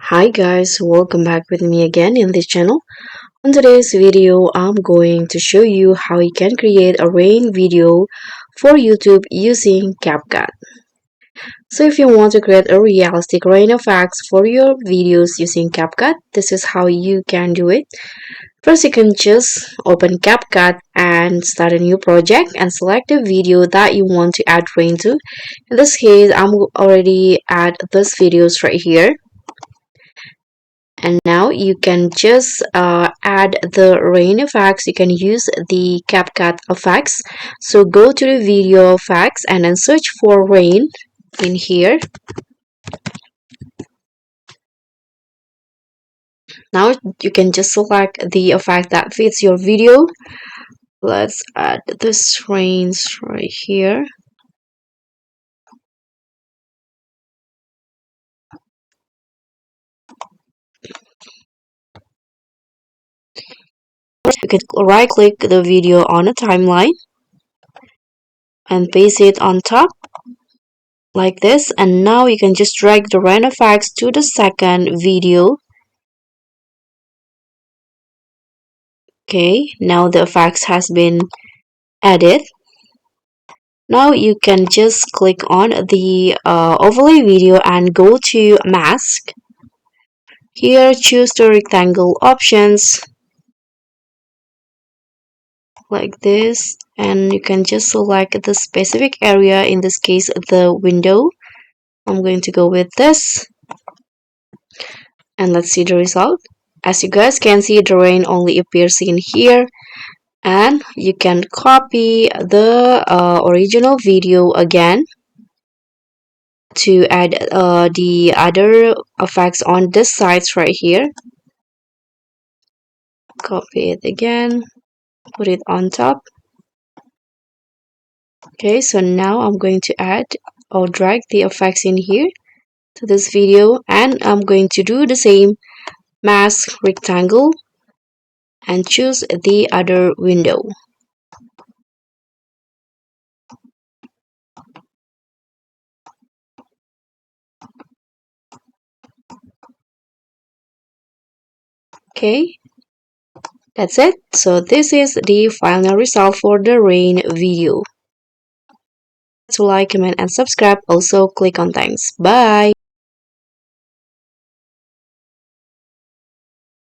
Hi guys, welcome back with me again in this channel. On today's video, I'm going to show you how you can create a rain video for YouTube using CapCut. So if you want to create a realistic rain effects for your videos using CapCut, this is how you can do it. First, you can just open CapCut and start a new project and select a video that you want to add rain to. In this case, I'm already add this videos right here. And now you can just add the rain effects. You can use the CapCut effects. So go to the video effects and then search for rain in here. Now you can just select the effect that fits your video. Let's add this rains right here. You can right click the video on a timeline and paste it on top like this, and now you can just drag the rain effects to the second video. Okay, now the effects has been added. Now you can just click on the overlay video and go to mask. Here choose the rectangle options like this, and you can just select the specific area, in this case the window. I'm going to go with this, and let's see the result. As you guys can see, the rain only appears in here, and you can copy the original video again to add the other effects on this sides right here. Copy it again, put it on top. Okay, so now I'm going to add or drag the effects in here to this video, and I'm going to do the same, mask rectangle and choose the other window. Okay, that's it. So this is the final result for the rain video. To like, comment, and subscribe. Also click on thanks. Bye.